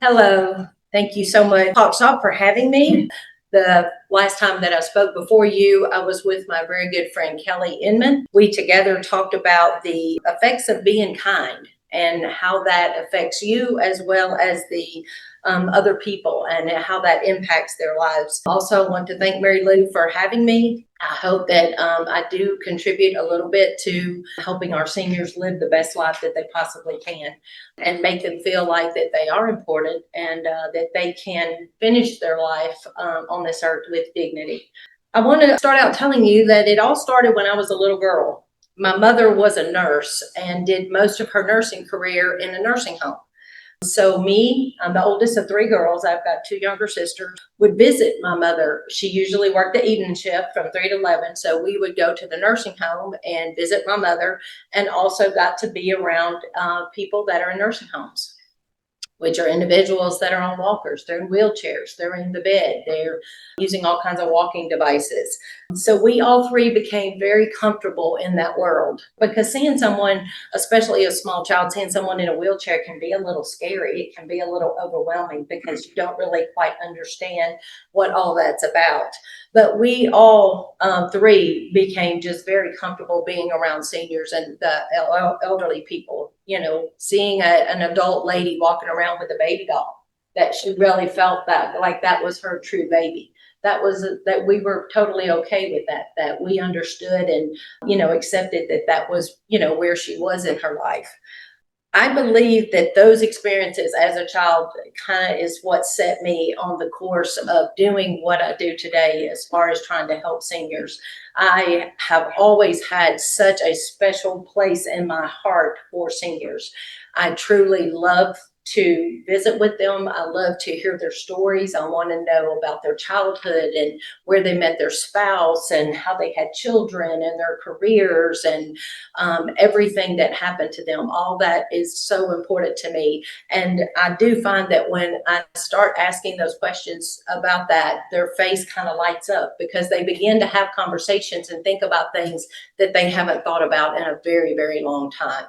Hello. Thank you so much, Talk Shop, for having me. The last time that I spoke before you, I was with my very good friend Kelly Inman. We together talked about the effects of being kind and how that affects you as well as the other people and how that impacts their lives. Also, I want to thank Mary Lou for having me. I hope that I do contribute a little bit to helping our seniors live the best life that they possibly can and make them feel like that they are important and that they can finish their life on this earth with dignity. I want to start out telling you that it all started when I was a little girl. My mother was a nurse and did most of her nursing career in a nursing home. So me, I'm the oldest of three girls. I've got two younger sisters, would visit my mother. She usually worked the evening shift from 3 to 11. So we would go to the nursing home and visit my mother, and also got to be around people that are in nursing homes, which are individuals that are on walkers, they're in wheelchairs, they're in the bed, they're using all kinds of walking devices. So we all three became very comfortable in that world, because seeing someone, especially a small child, seeing someone in a wheelchair can be a little scary. It can be a little overwhelming because you don't really quite understand what all that's about. But we all three became just very comfortable being around seniors and the elderly people. You know, seeing an adult lady walking around with a baby doll, that she really felt that like that was her true baby. That we were totally okay with that. That we understood and accepted that that was where she was in her life. I believe that those experiences as a child kind of is what set me on the course of doing what I do today as far as trying to help seniors. I have always had such a special place in my heart for seniors. I truly love to visit with them. I love to hear their stories. I want to know about their childhood and where they met their spouse and how they had children and their careers and everything that happened to them. All that is so important to me. And I do find that when I start asking those questions about that, their face kind of lights up because they begin to have conversations and think about things that they haven't thought about in a very, very long time.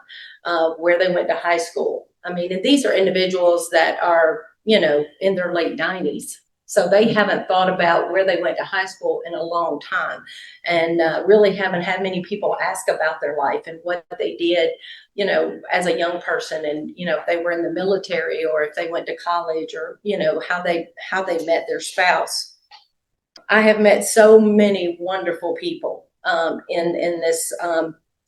Where they went to high school. I mean, and these are individuals that are, in their late 90s. So they haven't thought about where they went to high school in a long time, and really haven't had many people ask about their life and what they did, as a young person, and if they were in the military or if they went to college, or how they met their spouse. I have met so many wonderful people in this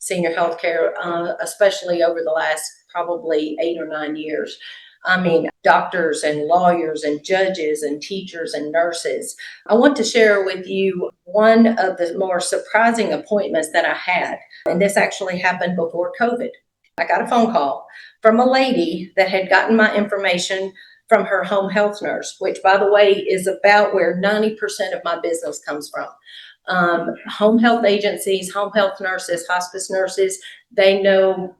senior healthcare, especially over the last probably 8 or 9 years. I mean, doctors and lawyers and judges and teachers and nurses. I want to share with you one of the more surprising appointments that I had. And this actually happened before COVID. I got a phone call from a lady that had gotten my information from her home health nurse, which, by the way, is about where 90% of my business comes from. Home health agencies, home health nurses, hospice nurses, they know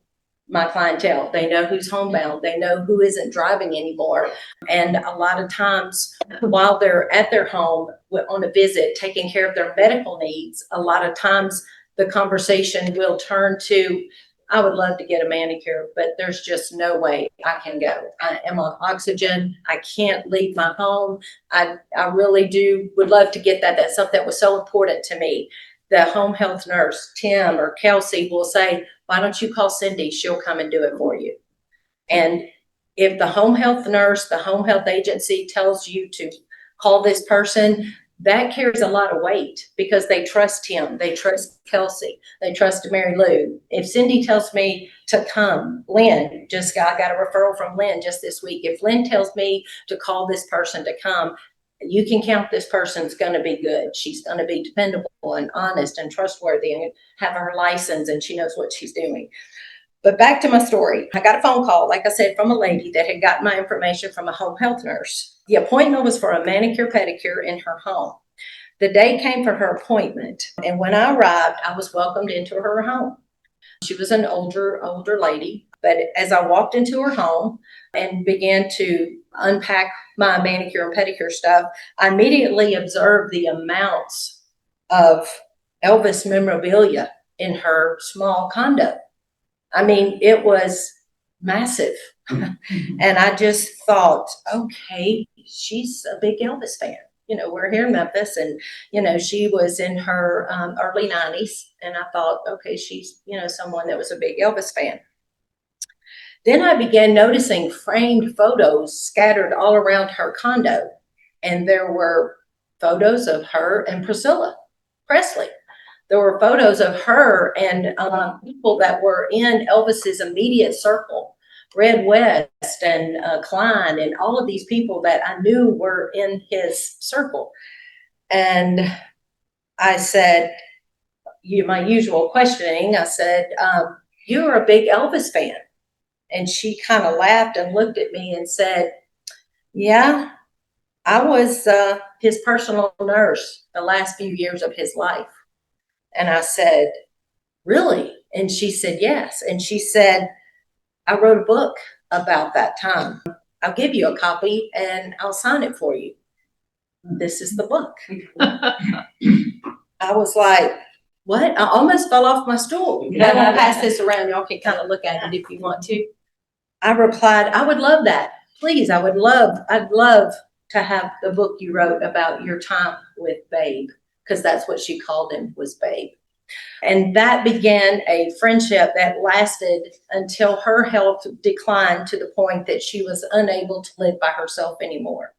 my clientele. They know who's homebound. They know who isn't driving anymore. And a lot of times while they're at their home on a visit, taking care of their medical needs, a lot of times the conversation will turn to, I would love to get a manicure, but there's just no way I can go. I am on oxygen. I can't leave my home. I really would love to get that. That's something that was so important to me. The home health nurse, Tim or Kelsey, will say, why don't you call Cindy? She'll come and do it for you. And if the home health nurse, the home health agency tells you to call this person, that carries a lot of weight because they trust him. They trust Kelsey. They trust Mary Lou. If Cindy tells me to come, Lynn, I got a referral from Lynn just this week. If Lynn tells me to call this person to come, you can count this person's going to be good. She's going to be dependable and honest and trustworthy and have her license, and she knows what she's doing. But back to my story. I got a phone call, like I said, from a lady that had gotten my information from a home health nurse. The appointment was for a manicure pedicure in her home. The day came for her appointment, and when I arrived, I was welcomed into her home. She was an older lady, but as I walked into her home and began to unpack my manicure and pedicure stuff, I immediately observed the amounts of Elvis memorabilia in her small condo. I mean, it was massive. And I just thought, okay, she's a big Elvis fan. We're here in Memphis, and, she was in her early 90s. And I thought, okay, she's, someone that was a big Elvis fan. Then I began noticing framed photos scattered all around her condo. And there were photos of her and Priscilla Presley. There were photos of her and people that were in Elvis's immediate circle, Red West and Klein, and all of these people that I knew were in his circle. And I said, my usual questioning, I said, you're a big Elvis fan. And she kind of laughed and looked at me and said, yeah, I was his personal nurse the last few years of his life. And I said, really? And she said, yes. And she said, I wrote a book about that time. I'll give you a copy and I'll sign it for you. This is the book. I was like, what? I almost fell off my stool. I'm going to pass this around. Y'all can kind of look at it if you want to. I replied, I would love that. Please, I'd love to have the book you wrote about your time with Babe, because that's what she called him, was Babe. And that began a friendship that lasted until her health declined to the point that she was unable to live by herself anymore.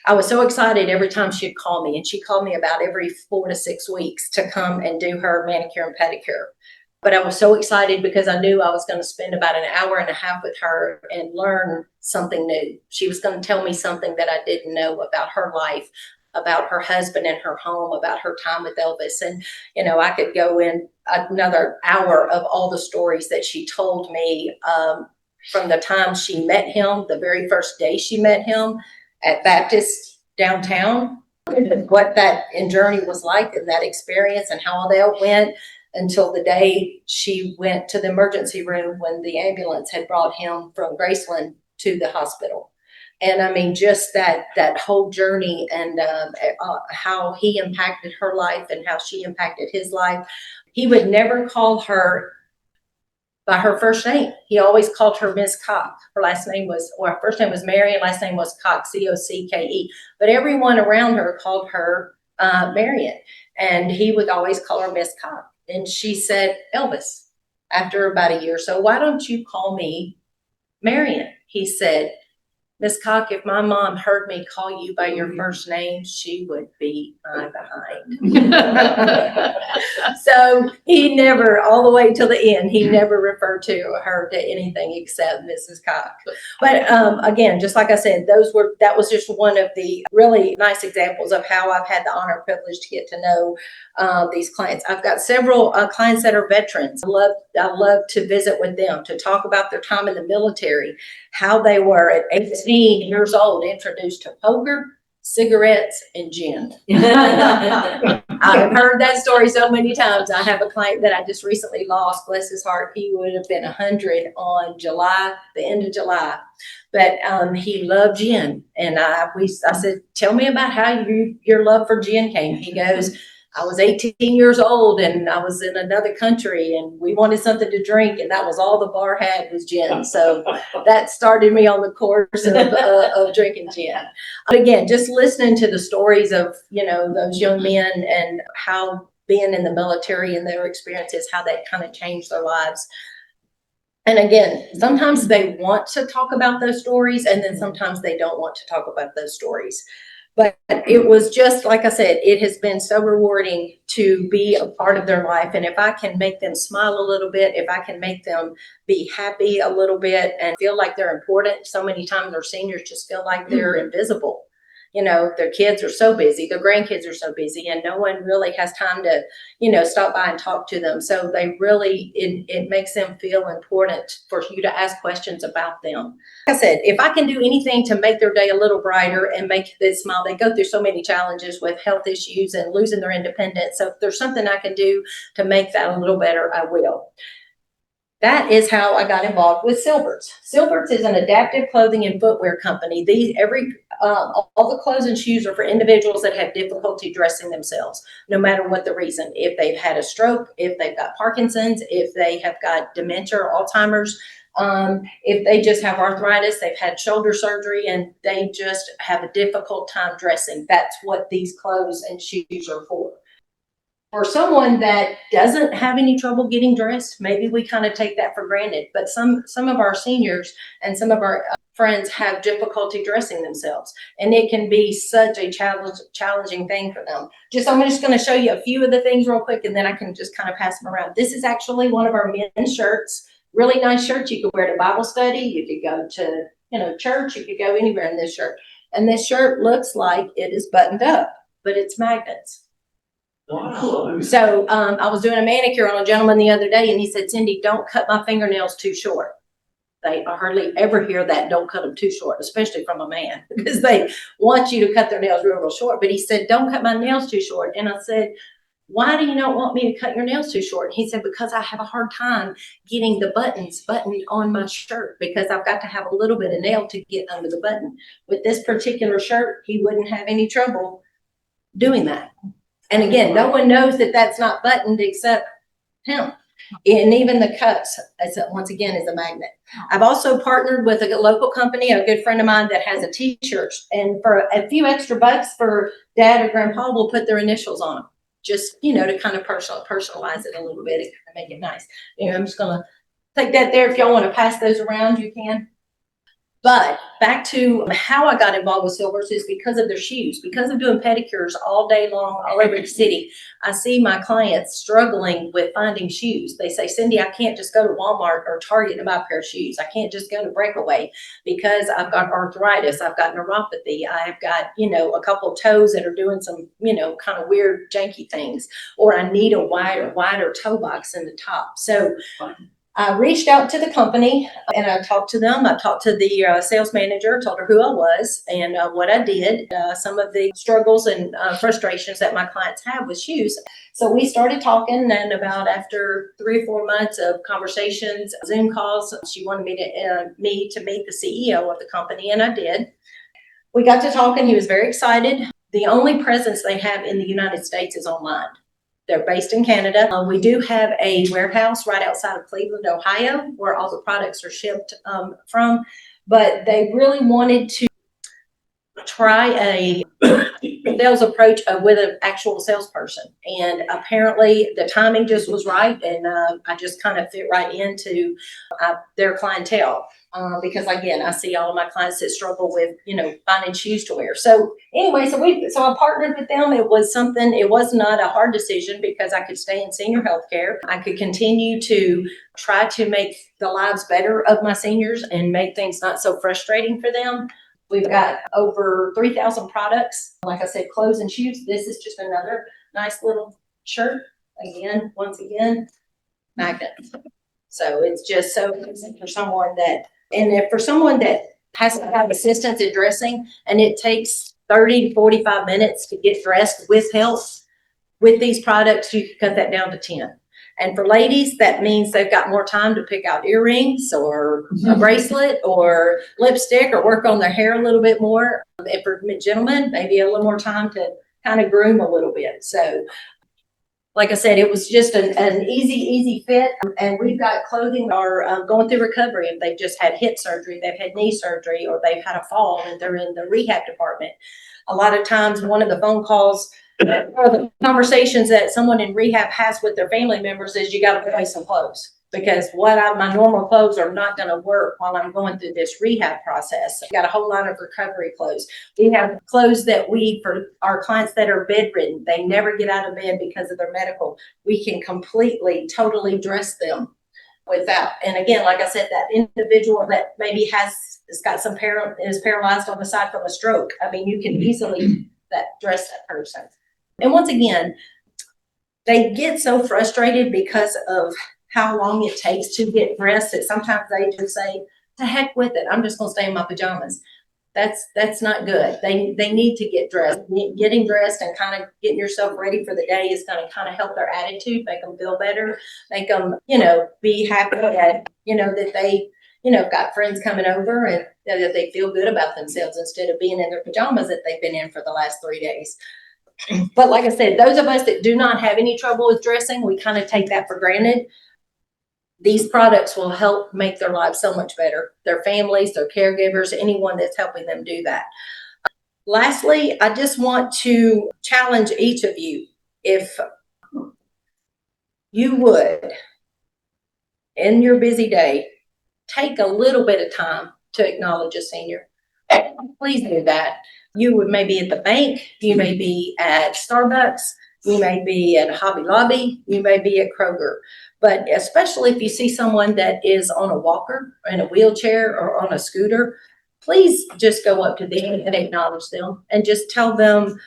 I was so excited every time she'd call me, and she called me about every 4 to 6 weeks to come and do her manicure and pedicure. But I was so excited because I knew I was going to spend about an hour and a half with her and learn something new. She was going to tell me something that I didn't know about her life, about her husband and her home, about her time with Elvis. And, I could go in another hour of all the stories that she told me from the time she met him, the very first day she met him at Baptist downtown, what that journey was like and that experience and how all that went, until the day she went to the emergency room when the ambulance had brought him from Graceland to the hospital. And I mean, just that whole journey and how he impacted her life and how she impacted his life. He would never call her by her first name. He always called her Miss Cock. Her last name was, or her first name was Mary, and last name was Cock, C-O-C-K-E. But everyone around her called her Marion, and he would always call her Miss Cock. And she said, Elvis, after about a year or so, why don't you call me Marion? He said, Miss Cock, if my mom heard me call you by your first name, she would be my behind. So he never, all the way till the end, he never referred to her to anything except Mrs. Cock. But again, just like I said, that was just one of the really nice examples of how I've had the honor and privilege to get to know these clients. I've got several clients that are veterans. I love to visit with them, to talk about their time in the military, how they were at 18 years old introduced to poker, cigarettes, and gin. I've heard that story so many times. I have a client that I just recently lost, bless his heart. He would have been 100 on the end of July. But he loved gin. And I said, tell me about how your love for gin came. He goes, I was 18 years old and I was in another country and we wanted something to drink, and that was all the bar had was gin. So that started me on the course of drinking gin. But again, just listening to the stories of, those young men and how being in the military and their experiences, how that kind of changed their lives. And again, sometimes they want to talk about those stories, and then sometimes they don't want to talk about those stories. But it was just, like I said, it has been so rewarding to be a part of their life. And if I can make them smile a little bit, if I can make them be happy a little bit and feel like they're important, so many times their seniors just feel like they're invisible. Their kids are so busy, their grandkids are so busy, and no one really has time to, stop by and talk to them. So they really, it makes them feel important for you to ask questions about them. Like I said, if I can do anything to make their day a little brighter and make them smile, they go through so many challenges with health issues and losing their independence. So if there's something I can do to make that a little better, I will. That is how I got involved with Silverts. Silverts is an adaptive clothing and footwear company. All the clothes and shoes are for individuals that have difficulty dressing themselves, no matter what the reason. If they've had a stroke, if they've got Parkinson's, if they have got dementia or Alzheimer's, If they just have arthritis, they've had shoulder surgery, and they just have a difficult time dressing. That's what these clothes and shoes are for. For someone that doesn't have any trouble getting dressed, maybe we kind of take that for granted. But some of our seniors and some of our friends have difficulty dressing themselves, and it can be such a challenging thing for them. I'm just going to show you a few of the things real quick, and then I can just kind of pass them around. This is actually one of our men's shirts. Really nice shirt. You could wear to Bible study. You could go to, church. You could go anywhere in this shirt. And this shirt looks like it is buttoned up, but it's magnets. Wow. So I was doing a manicure on a gentleman the other day, and he said, Cindy, don't cut my fingernails too short. They hardly ever hear that, don't cut them too short, especially from a man, because they want you to cut their nails real short. But he said, don't cut my nails too short. And I said, why do you not want me to cut your nails too short? And he said, because I have a hard time getting the buttons buttoned on my shirt, because I've got to have a little bit of nail to get under the button. With this particular shirt, he wouldn't have any trouble doing that. And again, no one knows that that's not buttoned except him. And even the cuffs, once again, is a magnet. I've also partnered with a local company, a good friend of mine that has a t-shirt. And for a few extra bucks for dad or grandpa, we'll put their initials on them. Just, to kind of personalize it a little bit and make it nice. I'm just going to take that there. If y'all want to pass those around, you can. But back to how I got involved with Silverts is because of their shoes. Because of doing pedicures all day long, all over the city, I see my clients struggling with finding shoes. They say, Cindy, I can't just go to Walmart or Target to buy a pair of shoes. I can't just go to Breakaway because I've got arthritis. I've got neuropathy. I've got, a couple of toes that are doing some, kind of weird, janky things. Or I need a wider toe box in the top. So I reached out to the company and I talked to them. I talked to the sales manager, told her who I was and what I did, some of the struggles and frustrations that my clients have with shoes. So we started talking, and about after 3 or 4 months of conversations, Zoom calls, she wanted me to meet the CEO of the company, and I did. We got to talking. He was very excited. The only presence they have in the United States is online. They're based in Canada. We do have a warehouse right outside of Cleveland, Ohio, where all the products are shipped from. But they really wanted to try a sales approach with an actual salesperson. And apparently the timing just was right. And I just kind of fit right into their clientele. Because again, I see all of my clients that struggle with, finding shoes to wear. So anyway, so I partnered with them. It was not a hard decision because I could stay in senior healthcare. I could continue to try to make the lives better of my seniors and make things not so frustrating for them. We've got over 3,000 products. Like I said, clothes and shoes. This is just another nice little shirt. Once again, magnet. So it's just so easy for someone that has to have assistance in dressing, and it takes 30 to 45 minutes to get dressed with help. With these products, you can cut that down to 10. And for ladies, that means they've got more time to pick out earrings or a bracelet or lipstick or work on their hair a little bit more. And for gentlemen, maybe a little more time to kind of groom a little bit. So like I said, it was just an easy fit. And we've got clothing are going through recovery. If they've just had hip surgery, they've had knee surgery, or they've had a fall and they're in the rehab department. A lot of times one of the phone calls or the conversations that someone in rehab has with their family members is you got to buy some clothes. Because my normal clothes are not going to work while I'm going through this rehab process. I've got a whole line of recovery clothes. We have clothes that for our clients that are bedridden, they never get out of bed because of their medical. We can totally dress them without. And again, like I said, that individual that maybe is paralyzed on the side from a stroke. I mean, you can easily dress that person. And once again, they get so frustrated because of how long it takes to get dressed that sometimes they just say, to heck with it, I'm just going to stay in my pajamas. That's not good. They need to get dressed. Getting dressed and kind of getting yourself ready for the day is going to kind of help their attitude, make them feel better, make them, be happy that, that they, got friends coming over and that they feel good about themselves instead of being in their pajamas that they've been in for the last 3 days. But like I said, those of us that do not have any trouble with dressing, we kind of take that for granted. These products will help make their lives so much better. Their families, their caregivers, anyone that's helping them do that. Lastly, I just want to challenge each of you. If you would, in your busy day, take a little bit of time to acknowledge a senior. Please do that. You would maybe at the bank, you may be at Starbucks, you may be at Hobby Lobby, you may be at Kroger. But especially if you see someone that is on a walker, in a wheelchair, or on a scooter, please just go up to them and acknowledge them and just tell them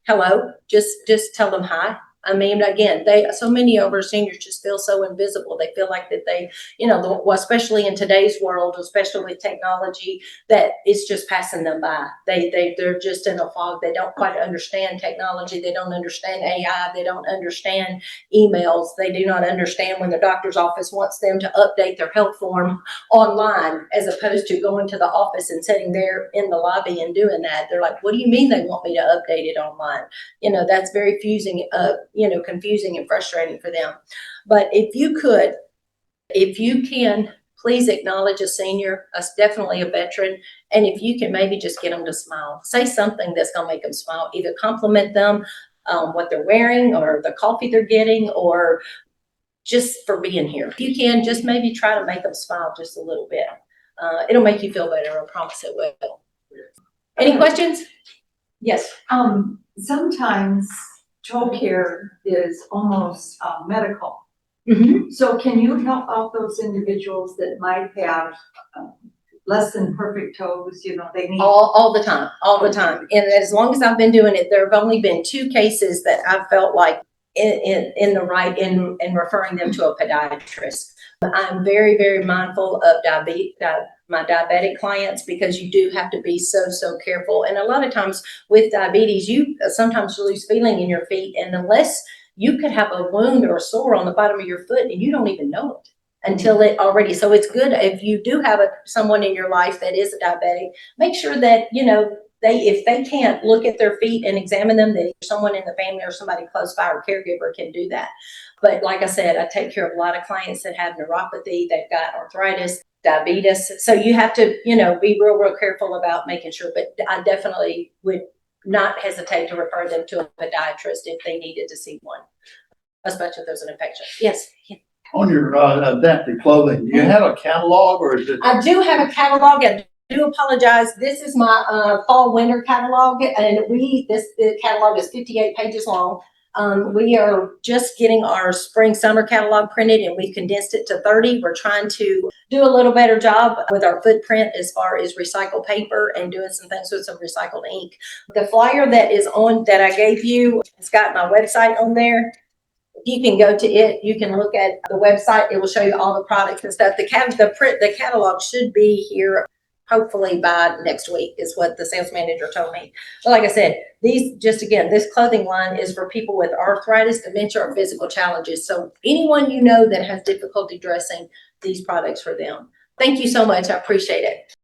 hello. Just tell them hi. I mean, again, so many of our seniors just feel so invisible. They feel like that they, especially in today's world, especially with technology, that it's just passing them by. They're just in a fog. They don't quite understand technology. They don't understand AI. They don't understand emails. They do not understand when the doctor's office wants them to update their health form online, as opposed to going to the office and sitting there in the lobby and doing that. They're like, what do you mean they want me to update it online? That's very confusing and frustrating for them. But if you can, please acknowledge a senior, definitely a veteran. And if you can maybe just get them to smile, say something that's going to make them smile, either compliment them, what they're wearing, or the coffee they're getting, or just for being here. If you can, just maybe try to make them smile just a little bit. It'll make you feel better. I promise it will. Any questions? Yes. Sometimes childcare is almost medical. Mm-hmm. So can you help out those individuals that might have less than perfect toes? They need all the time. And as long as I've been doing it, there have only been 2 cases that I felt like in the right in referring them to a podiatrist. I'm very, very mindful of my diabetic clients, because you do have to be so careful. And a lot of times with diabetes, you sometimes lose feeling in your feet, and unless you could have a wound or a sore on the bottom of your foot and you don't even know it until it already. So it's good if you do have someone in your life that is a diabetic, make sure that, if they can't look at their feet and examine them, that someone in the family or somebody close by or caregiver can do that. But like I said, I take care of a lot of clients that have neuropathy, they've got arthritis, diabetes. So you have to, be real careful about making sure. But I definitely would not hesitate to refer them to a podiatrist if they needed to see one, especially if there's an infection. Yes. On your adaptive clothing, do you have a catalog, or is it? I do have a catalog. I do apologize. This is my fall winter catalog, and the catalog is 58 pages long. We are just getting our spring summer catalog printed, and we've condensed it to 30. We're trying to do a little better job with our footprint as far as recycled paper and doing some things with some recycled ink. The flyer that I gave you, it's got my website on there. You can go to it. You can look at the website. It will show you all the products and stuff. The catalog should be here hopefully by next week, is what the sales manager told me. But like I said, this clothing line is for people with arthritis, dementia, or physical challenges. So anyone that has difficulty dressing, these products for them. Thank you so much. I appreciate it.